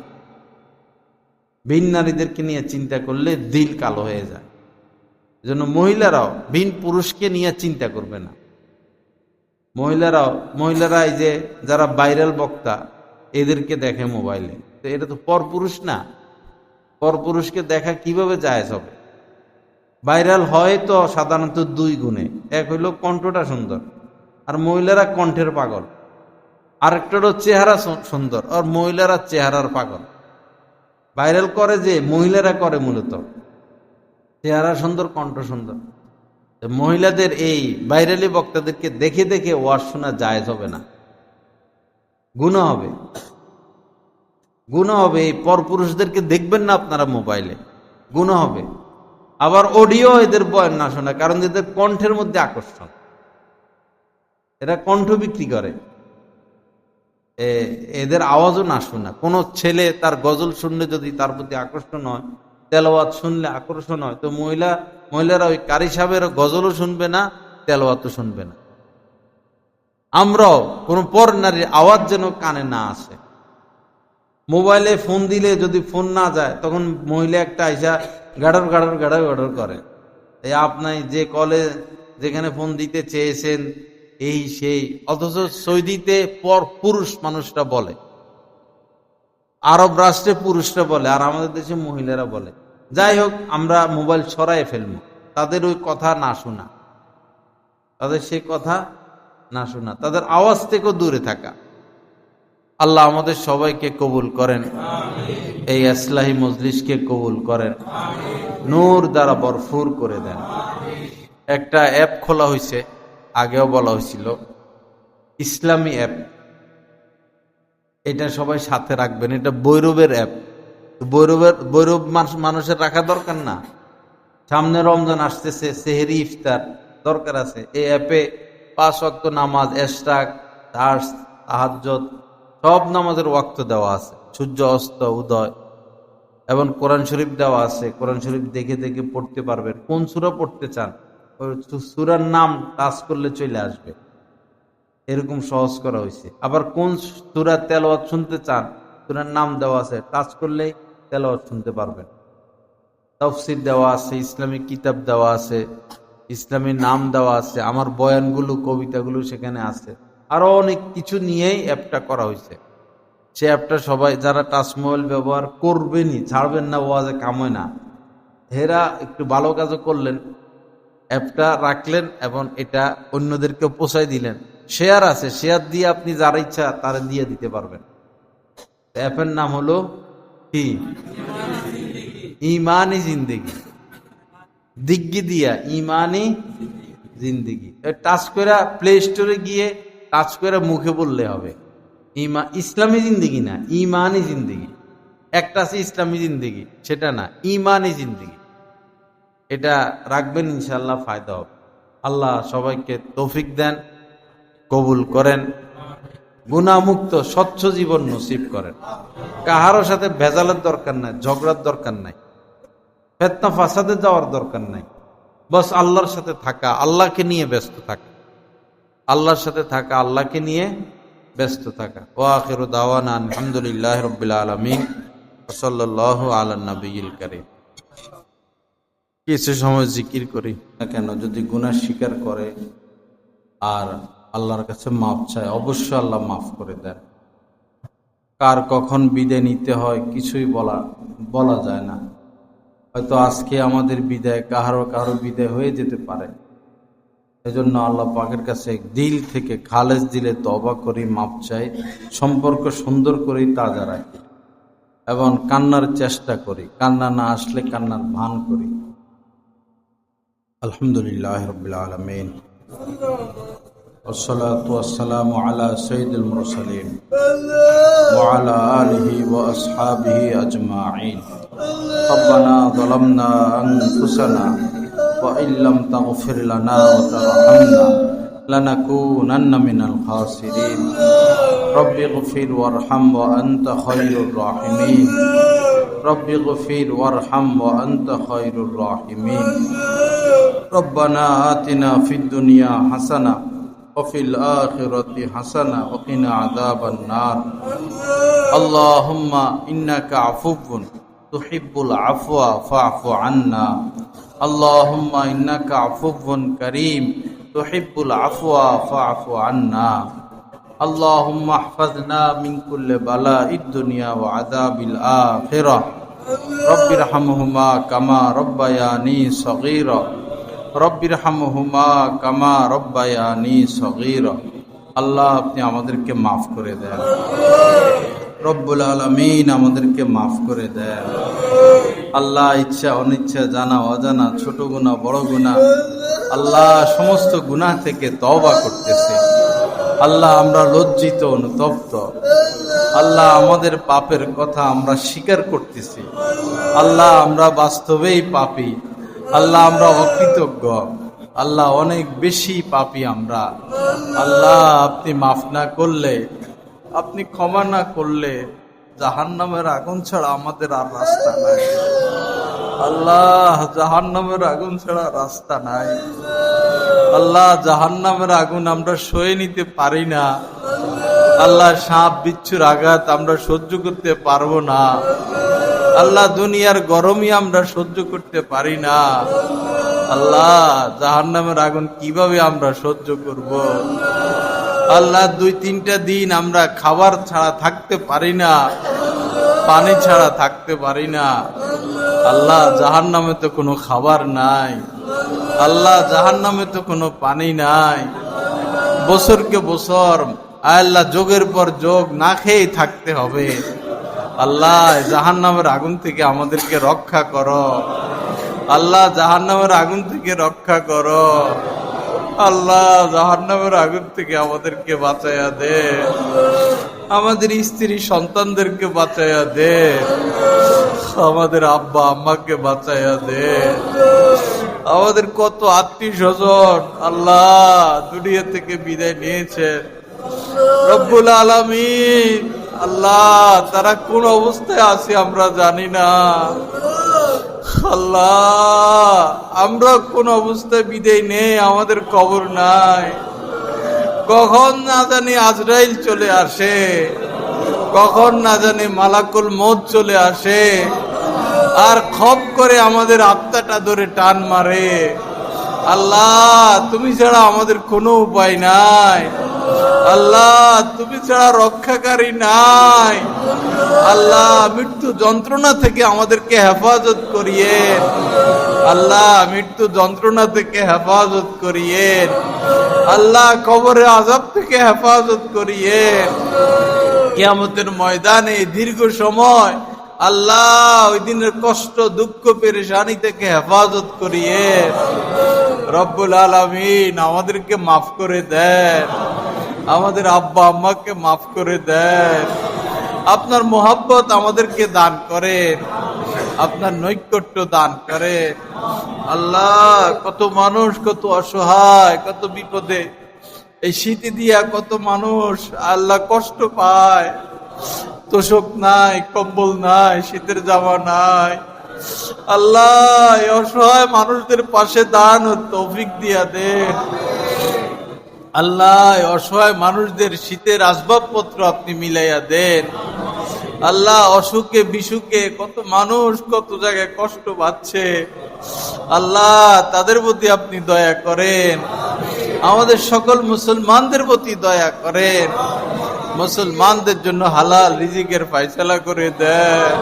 ভিন নারীদেরকে নিয়ে চিন্তা করলে দিল কালো হয়ে যায়। এজন্য মহিলারাও ভিন পুরুষকে নিয়ে চিন্তা করবে না। মহিলারা এই যে যারা ভাইরাল বক্তা, এদেরকে দেখে মোবাইলে, তো এটা তো পরপুরুষ না, পরপুরুষকে দেখা কিভাবে জায়েজ হবে? ভাইরাল হয় তো সাধারণত দুই গুণে, এক হইল কণ্ঠটা সুন্দর, আর মহিলারা কণ্ঠের পাগল, আরেকটারও চেহারা সুন্দর, আর মহিলারা চেহারার পাগল। ভাইরাল করে যে মহিলারা করে, মূলত চেহারা সুন্দর, কণ্ঠ সুন্দর। মহিলাদের এই ভাইরালি বক্তাদেরকে দেখে দেখে ওয়াজ শোনা জায়েজ হবে না, গুনাহ হবে, গুনাহ হবে। এই পরপুরুষদেরকে দেখবেন না আপনারা মোবাইলে, গুনাহ হবে। আবার অডিও এদের বয়ান না শোনা, কারণ এদের কণ্ঠের মধ্যে আকর্ষণ, এরা কণ্ঠ বিক্রি করে, এদের আওয়াজও না শোনা। কোন ছেলে তার গজল শুনলে যদি তার প্রতি আকর্ষণ হয়, তেলাওয়াত শুনলে আকর্ষণ হয়, তো মহিলারা ওই কারি সাহেবের গজলও শুনবে না, তেলাওয়াতও শুনবে না। আমরাও কোন পর নারীর আওয়াজ যেন কানে না আসে। মোবাইলে ফোন দিলে যদি ফোন না যায়, তখন মহিলা একটা আইসা গাড়র গাড়র গাড়র গাড়র করে, এই আপনার যে কলে যেখানে ফোন দিতে চেয়েছেন এই সেই, অথচ সৌদিতে পর পুরুষ মানুষরা বলে, আরব রাষ্ট্রে পুরুষরা বলে, আর আমাদের দেশে মহিলারা বলে। যাই হোক, আমরা মোবাইল ছড়াই ফেলবো, তাদের ওই কথা না শোনা, তাদের সেই কথা না শোনা, তাদের আওয়াজ থেকেও দূরে থাকা। আল্লাহ আমাদের সবাইকে কবুল করেন, এই ইসলাহি মজলিসকে কবুল করেন, নূর দ্বারা ভরপুর করে দেন। একটা অ্যাপ খোলা হয়েছে, আগেও বলা হয়েছিল, ইসলামী অ্যাপ, এটা সবাই সাথে রাখবেন। এটা বৈরবের অ্যাপ, বৈরব মানুষের রাখা দরকার না। সামনে রমজান আসতেছে, সেহরি ইফতার দরকার আছে। এই অ্যাপে 5 ওয়াক্ত নামাজ, এশরাক, দার্স, তাহাজ্জুদ সব নামাজের ওয়াক্ত দেওয়া আছে, সূর্য অস্ত উদয়, এবং কোরআন শরীফ দেওয়া আছে। কোরআন শরীফ দেখে দেখে পড়তে পারবেন। কোন সূরা পড়তে চান, ওই সূরার নাম টাচ করলে চলে আসবে, এরকম সহজ করা হয়েছে। আবার কোন সূরা তেলাওয়াত শুনতে চান, সূরার নাম দেওয়া আছে, টাচ করলেই তেলাওয়াত শুনতে পারবেন। তাফসীর দেওয়া আছে, ইসলামিক কিতাব দেওয়া আছে, ইসলামী নাম দেওয়া আছে, আমার বয়ানগুলো কবিতাগুলো সেখানে আছে, আরো অনেক কিছু নিয়েই অ্যাপটা করা হয়েছে। সে অ্যাপটা সবাই যারা টাচ মোবাইল ব্যবহার করবেনই, ছাড়বেন না, ওয়াজে কাম হয় না, হেরা একটু ভালো কাজও করলেন, অ্যাপটা রাখলেন এবং এটা অন্যদেরকে পৌঁছাই দিলেন। শেয়ার আছে, শেয়ার দিয়ে আপনি যারা ইচ্ছা তারা দিয়ে দিতে পারবেন। অ্যাপের নাম হলো কি? ইমানি জিন্দেগি। দিগ্গি দিয়া ইমানি জিন্দেগি। টাচ করে প্লে স্টোরে গিয়ে টাচ করে মুখে বললে হবে। ইসলামী জিন্দেগি না, ইমানি জিন্দেগি। একটা আছে ইসলামী জিন্দেগি, সেটা না, ইমানি জিন্দেগি। এটা রাখবেন, ইনশাআল্লাহ ফায়দা হবে। আল্লাহ সবাইকে তৌফিক দেন, কবুল করেন, গুনাহমুক্ত স্বচ্ছ জীবন নসিব করেন। কাহারও সাথে ভেজালের দরকার নাই, ঝগড়ার দরকার নাই, ফিতনা ফাসাদে যাওয়ার দরকার নাই। বস আল্লাহর সাথে থাকা, আল্লাহকে নিয়ে ব্যস্ত থাকা, আল্লাহর সাথে থাকা, আল্লাহকে নিয়ে ব্যস্ত থাকা। ওয়া আখিরু দাওয়ানা আলহামদুলিল্লাহি রাব্বিল আলামিন ওয়া সাল্লাল্লাহু আলা নবিয়িল কারীম। কিছু সময় জিকির করি না কেন, যদি গুনাহ স্বীকার করে আর আল্লাহর কাছে মাফ চায়, অবশ্যই আল্লাহ মাফ করে দেন। কার কখন বিদায় নিতে হয় কিছুই বলা যায় না। হয়তো আজকে আমাদের বিদায়, কাহারো বিদায় হয়ে যেতে পারে। এজন্য আল্লাহ পাকের কাছে দিল থেকে খালেস দিলে তওবা করি, মাপ চাই, সম্পর্ক সুন্দর করি, তাজা রাখি এবং কান্নার চেষ্টা করি। কান্না না আসলে কান্নার ভান করি। আলহামদুলিল্লাহ রাব্বিল আলামিন ওয়াসসালাতু ওয়াসসালামু আলা সাইয়্যিদিল মুরসালিন ওয়া আলা আলিহি ওয়া আসহাবিহি আজমাইন। রব্বানা যালামনা আনফুসানা ওয়া ইল্লাম তাগফির লানা ওয়া তারহামনা লানাকুনান্না মিনাল খাসিরিন। রব্বিগফির ওয়ারহাম ওয়া আনতা খায়রুর রাহিমিন। রব্বিগফির ওয়ারহাম ওয়া আনতা খায়রুর রাহিমিন। রব্বানা আতিনা ফিদ দুনিয়া হাসানা ওয়া ফিল আখিরাতি হাসানা ওয়া কিনা আযাবান নার। আল্লাহুম্মা ইন্নাকা আফুউন তুহিব্বুল আফওয়া ফা'ফু আন্না। আল্লাহুম্মা ইন্নাকা আফুউন কারীম তুহিব্বুল আফওয়া ফা'ফু আন্না। আল্লাহুম্মা ইহফাযনা মিন কুল্লি বালাইদ দুনিয়া ওয়া আযাবিল আখিরাহ। রব্বিরহামহুমা কামা রব্বায়ানি সগীরা। রব্বিরহামহুমা কামা রব্বায়ানি সগীরা। আল্লাহ আপনি আমাদেরকে মাফ করে দেন। রব্বুল আলামিন আমাদেরকে মাফ করে দেন। আল্লাহ ইচ্ছা অনিচ্ছা, জানা অজানা, ছোট গুনাহ বড় গুনাহ, আল্লাহ সমস্ত গুনাহ থেকে তওবা করতেছি। আল্লাহ আমরা লজ্জিত, অনুতপ্ত। আল্লাহ আমাদের পাপের কথা আমরা স্বীকার করতেছি। আল্লাহ আমরা বাস্তবেই পাপী। আল্লাহ আমরা অকৃতজ্ঞ। আল্লাহ অনেক বেশি পাপী আমরা। আল্লাহ আপনি মাফ না করলে, আপনি ক্ষমা না করলে জাহান্নামের আগুন ছাড়া আমাদের আর রাস্তা নাই। আল্লাহ জাহান্নামের আগুন ছাড়া রাস্তা নাই। আল্লাহ জাহান্নামের আগুন আমরা সয়ে নিতে পারি না। আল্লাহ সাপ বিচ্ছুর আঘাত আমরা সহ্য করতে পারবো না। আল্লাহ দুনিয়ার গরমই আমরা সহ্য করতে পারি না। আল্লাহ জাহান্নামের আগুন কিভাবে আমরা সহ্য করব? আল্লাহ 2-3টা দিন আমরা খাবার ছাড়া থাকতে পারি না, পানি ছাড়া থাকতে পারি না। আল্লাহ জাহান্নামে তো কোনো খাবার নাই। আল্লাহ জাহান্নামে তো কোনো পানি নাই। বছরকে বছর আল্লাহ যোগের পর যোগ না খেয়ে থাকতে হবে। আল্লাহ জাহান্নামের আগুন থেকে আমাদেরকে রক্ষা করো। আল্লাহ জাহান্নামের আগুন থেকে রক্ষা করো। আল্লাহ জাহান্নামের আগুন থেকে আমাদেরকে বাঁচাইয়া দে। আমাদের স্ত্রী সন্তানদেরকে বাঁচাইয়া দে। আমাদের আব্বা আম্মাকে বাঁচাইয়া দে। আমাদের কত আত্মীয় স্বজন আল্লাহ দুনিয়া থেকে বিদায় নিয়েছে। রব্বুল আলামিন আল্লাহ তারা কোন অবস্থায় আছে আমরা জানি না। আল্লাহ আমরা কোন অবস্থায় বিদায় নেই, আমাদের কবর নাই। কখন না জানি আজরাইল চলে আসে, কখন না জানি মালাকুল মউত চলে আসে। আর খপ করে আমাদের আত্মাটা ধরে টান মারে। আল্লাহ, তুমি ছাড়া আমাদের কোনো উপায় নাই। আল্লাহ, তুমি ছাড়া রক্ষাকারী নাই। আল্লাহ, মৃত্যু যন্ত্রণা থেকে আমাদেরকে হেফাজত করিয়েন। আল্লাহ, মৃত্যু যন্ত্রণা থেকে হেফাজত করিয়েন। আল্লাহ, কবরে আযাব থেকে হেফাজত করিয়েন। কিয়ামতের ময়দানে দীর্ঘ সময় আল্লাহ ওই দিনের কষ্ট, দুঃখ, পেরেশানি থেকে হেফাজত করিয়েন। রব্বুল আলামিন আমাদেরকে মাফ করে দেন, আমাদের আব্বা আম্মাকে মাফ করে দেন। আপনার মোহাব্বত আমাদেরকে দান করেন, আপনার নৈকট্য দান করেন। আল্লাহ, কত মানুষ, কত অসহায়, কত বিপদে, এই শীত দিয়া কত মানুষ আল্লাহ কষ্ট পায়। তোষক নাই, কম্বল নাই, শীতের জামা নাই। আল্লাহ, এই অসহায় মানুষদের পাশে দান ও তৌফিক দিয়া দেন। আল্লাহ, অসহায় মানুষদের শীতের আসবাবপত্র আপনি মিলাইয়া দেন। আল্লাহ, অসুখে বিসুখে কত মানুষ কত জায়গায় কষ্ট পাচ্ছে। আল্লাহ, তাদের প্রতি আপনি দয়া করেন। আমাদের সকল মুসলমানদের প্রতি দয়া করেন। মুসলমানদের জন্য হালাল রিজিকের ফয়সালা করে দেন।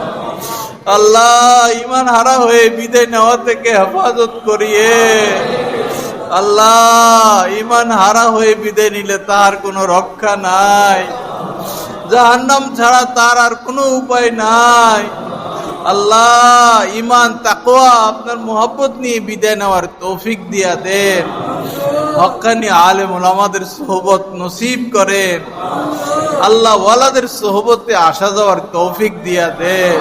আল্লাহ, ঈমান হারা হয়ে বিদায় নেওয়া থেকে হেফাজত করিয়ে। আল্লাহ, ঈমান হারা হয়ে বিদায় নিলে তার কোনো রক্ষা নাই, জাহান্নাম ছাড়া তার আর কোনো উপায় নাই। আল্লাহ, ঈমান তাকওয়া আপনার মোহাব্বত নিয়ে বিদায় নেওয়ার তৌফিক দিয়া দেন। হক্কানি আলেম ওলামাদের সোহবত নসিব করেন। আল্লাহ ওয়ালাদের সোহবতে আসা যাওয়ার তৌফিক দিয়া দেন।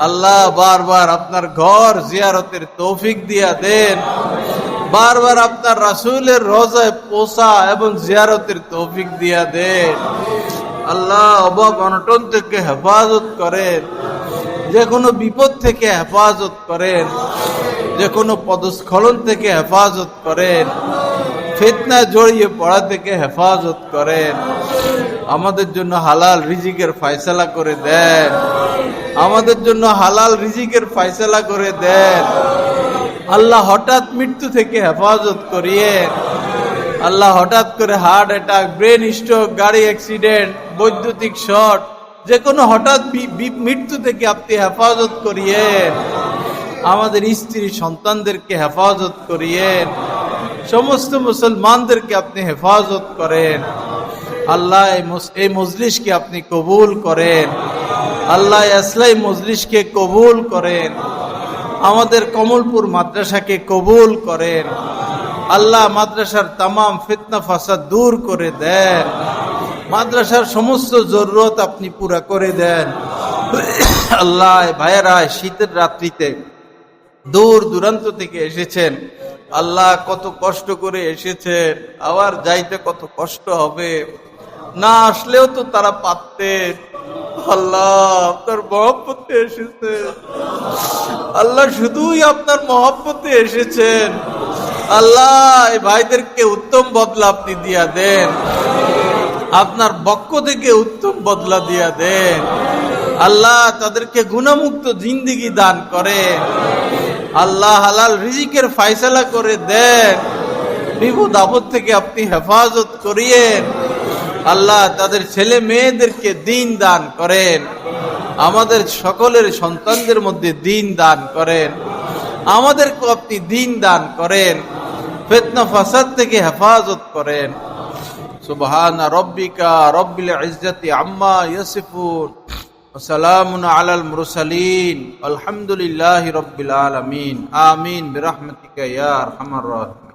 আল্লাহ, বারবার আপনার ঘর জিয়ারতের তৌফিক দিয়া দেন। বারবার আপনার রাসূলের রওজায় পৌঁছা এবং জিয়ারতের তৌফিক দিয়া দেন। আল্লাহ, অভাব অনটন থেকে হেফাজত করেন, যে কোনো বিপদ থেকে হেফাজত করেন, যে কোনো পদস্খলন থেকে হেফাজত করেন, ফিতনায় জড়িয়ে পড়া থেকে হেফাজত করেন। আমাদের জন্য হালাল রিজিকের ফয়সালা করে দেন। আমাদের জন্য হালাল রিজিকের ফয়সালা করে দেন। আল্লাহ, হঠাৎ মৃত্যু থেকে হেফাজত করিয়ে। আল্লাহ, হঠাৎ করে হার্ট অ্যাটাক, ব্রেন স্ট্রোক, গাড়ি অ্যাক্সিডেন্ট, বৈদ্যুতিক শর্ট, যে কোনো হঠাৎ মৃত্যু থেকে আপনি হেফাজত করিয়েন। আমাদের স্ত্রী সন্তানদেরকে হেফাজত করিয়েন। সমস্ত মুসলমানদেরকে আপনি হেফাজত করেন। আল্লাহ, এই মজলিসকে আপনি কবুল করেন। আল্লাহ, ইসলামী মজলিসকে কবুল করেন। আমাদের কমলপুর মাদ্রাসাকে কবুল করেন। আল্লাহ, মাদ্রাসার তামাম ফিতনা ফাসাদ দূর করে দেন। মাদ্রাসার সমস্ত জরুরত আপনি পুরা করে দেন। আল্লাহ, ভাইয়েরা শীতের রাত্রিতে দূর দূরান্ত থেকে এসেছেন। আল্লাহ, কত কষ্ট করে এসেছেন, আবার যাইতে কত কষ্ট হবে। না আসলেও তো তারা পারতেন। আল্লাহ, আপনার মহব্বতে এসেছেন। আল্লাহ, শুধুই আপনার মহব্বতে এসেছেন। আল্লাহ, এই ভাইদেরকে উত্তম বদলা আপনি দিয়া দেন। আপনার পক্ষ থেকে উত্তম বদলা দিয়া দেন। আল্লাহ, তাদেরকে গুনাহমুক্ত জিন্দেগি দান করেন। আল্লাহ, হালাল রিজিকের ফয়সালা করে দেন। বিপদ আপদ থেকে আপনি হেফাজত করিয়েন। আল্লাহ, তাদের ছেলে মেয়েদেরকে দ্বীন দান করেন। আমাদের সকলের সন্তানদের মধ্যে দ্বীন দান করেন। আমাদেরকে আপনি দ্বীন দান করেন। ফিতনা ফাসাদ থেকে হেফাজত করেন। সুবহানা রাব্বিকা রাব্বিল ইজ্জাতি আম্মা ইয়াসিফুন ওয়া সালামুন আলাল মুরসালিন আলহামদুলিল্লাহি রাব্বিল আলামিন। আমিন বিরহমাতিকা ইয়া আরহামার রাহিমিন।